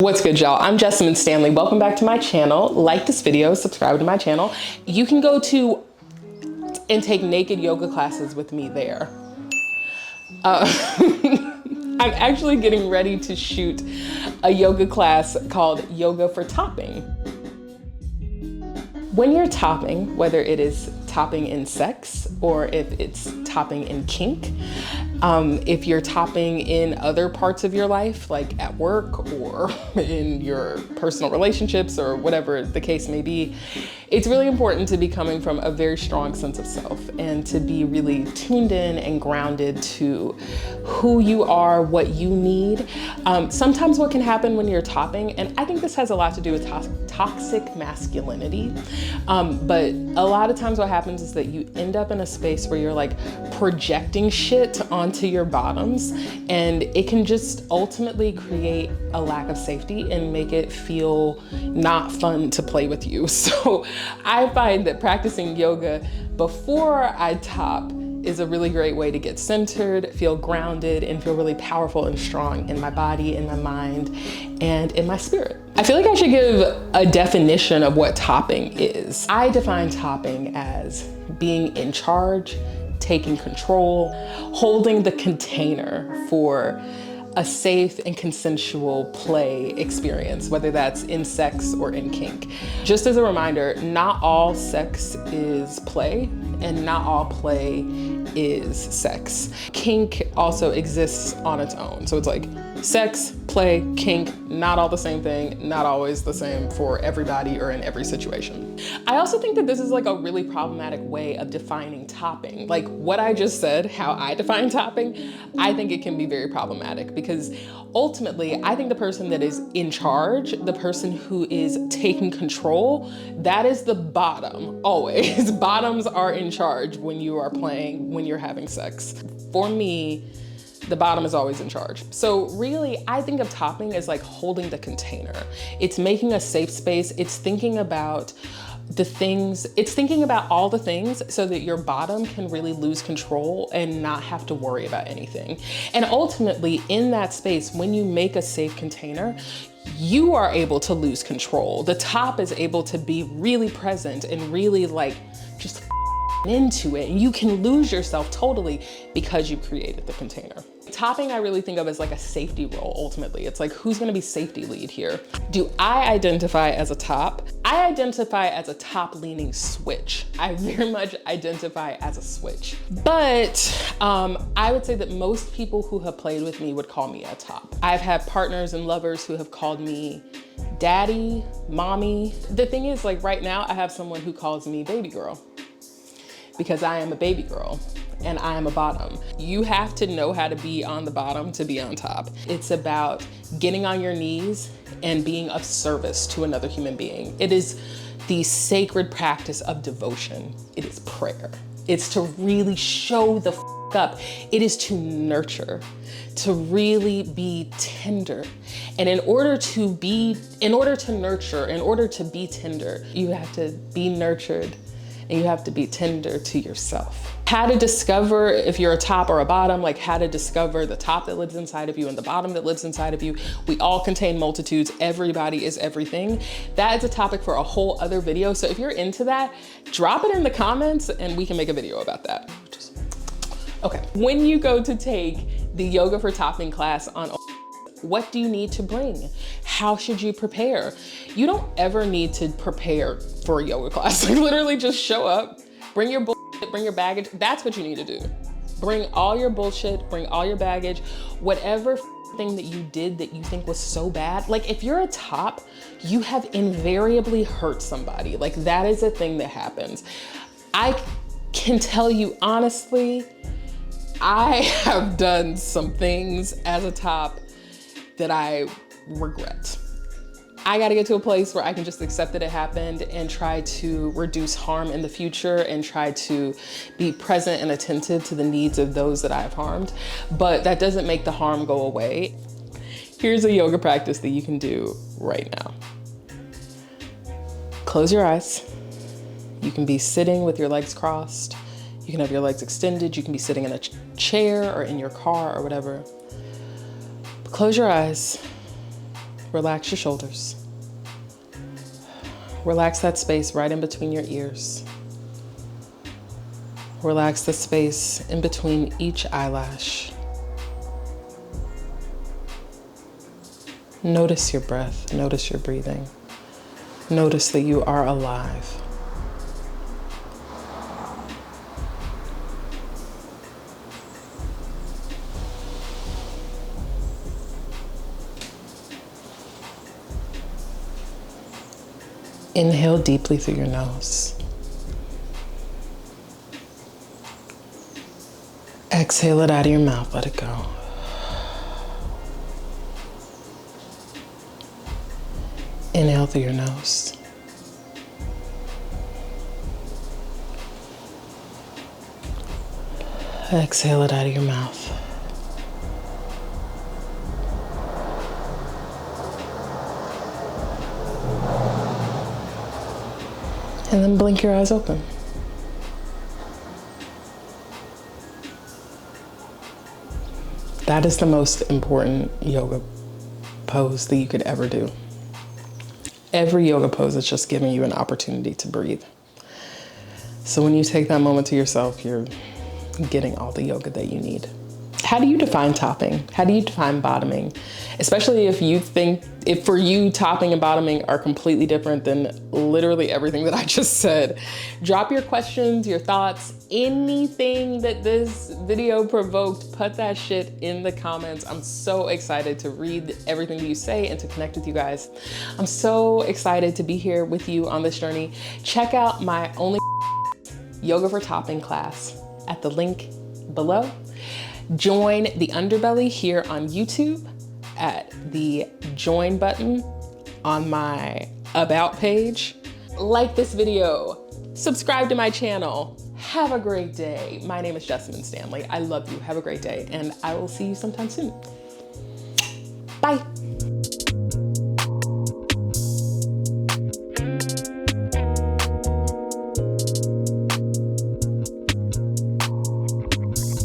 What's good, y'all? I'm Jessamine Stanley. Welcome back to my channel. Like this video, subscribe to my channel. You can go to and take naked yoga classes with me there. I'm actually getting ready to shoot a yoga class called Yoga for Topping. When you're topping, whether it is topping in sex or if it's topping in kink, if you're topping in other parts of your life, like at work or in your personal relationships or whatever the case may be, it's really important to be coming from a very strong sense of self and to be really tuned in and grounded to who you are, what you need. Sometimes what can happen when you're topping, and I think this has a lot to do with toxic masculinity, but a lot of times what happens is that you end up in a space where you're like projecting shit onto your bottoms, and it can just ultimately create a lack of safety and make it feel not fun to play with you. So I find that practicing yoga before I top is a really great way to get centered, feel grounded, and feel really powerful and strong in my body, in my mind, and in my spirit. I feel like I should give a definition of what topping is. I define topping as being in charge, taking control, holding the container for a safe and consensual play experience, whether that's in sex or in kink. Just as a reminder, not all sex is play and not all play is sex. Kink also exists on its own. So it's like sex, play, kink, not all the same thing, not always the same for everybody or in every situation. I also think that this is like a really problematic way of defining topping. Like what I just said, how I define topping, I think it can be very problematic because ultimately, I think the person that is in charge, the person who is taking control, that is the bottom, always. Bottoms are in charge when you are playing, when you're having sex. For me, the bottom is always in charge. So really, I think of topping as like holding the container. It's making a safe space. It's thinking about the things, it's thinking about all the things so that your bottom can really lose control and not have to worry about anything. And ultimately in that space, when you make a safe container, you are able to lose control. The top is able to be really present and really like just into it. You can lose yourself totally because you created the container. Topping I really think of as like a safety role ultimately. It's like, who's gonna be safety lead here? Do I identify as a top? I identify as a top leaning switch. I very much identify as a switch. But I would say that most people who have played with me would call me a top. I've had partners and lovers who have called me daddy, mommy. The thing is, like right now I have someone who calls me baby girl, because I am a baby girl and I am a bottom. You have to know how to be on the bottom to be on top. It's about getting on your knees and being of service to another human being. It is the sacred practice of devotion. It is prayer. It's to really show the up. It is to nurture, to really be tender. And in order to nurture, in order to be tender, you have to be nurtured and you have to be tender to yourself. How to discover if you're a top or a bottom, like how to discover the top that lives inside of you and the bottom that lives inside of you. We all contain multitudes. Everybody is everything. That is a topic for a whole other video. So if you're into that, drop it in the comments and we can make a video about that. Okay, when you go to take the Yoga for Topping class on what do you need to bring? How should you prepare? You don't ever need to prepare for a yoga class. Like literally just show up, bring your bullshit, bring your baggage. That's what you need to do. Bring all your bullshit, bring all your baggage, whatever thing that you did that you think was so bad. Like if you're a top, you have invariably hurt somebody. Like that is a thing that happens. I can tell you honestly, I have done some things as a top that I regret. I gotta get to a place where I can just accept that it happened and try to reduce harm in the future and try to be present and attentive to the needs of those that I've harmed. But that doesn't make the harm go away. Here's a yoga practice that you can do right now. Close your eyes. You can be sitting with your legs crossed. You can have your legs extended. You can be sitting in a chair or in your car or whatever. Close your eyes Relax your shoulders. Relax that space right in between your ears. Relax the space in between each eyelash. Notice your breath, notice your breathing. Notice that you are alive. Inhale deeply through your nose. Exhale it out of your mouth, let it go. Inhale through your nose. Exhale it out of your mouth. And then blink your eyes open. That is the most important yoga pose that you could ever do. Every yoga pose is just giving you an opportunity to breathe. So when you take that moment to yourself, you're getting all the yoga that you need. How do you define topping? How do you define bottoming? Especially if for you topping and bottoming are completely different than literally everything that I just said. Drop your questions, your thoughts, anything that this video provoked, put that shit in the comments. I'm so excited to read everything that you say and to connect with you guys. I'm so excited to be here with you on this journey. Check out my only Yoga for Topping class at the link below. Join the underbelly here on YouTube at the join button on my about page. Like this video, subscribe to my channel. Have a great day. My name is Jessamine Stanley. I love you. Have a great day, and I will see you sometime soon. Bye.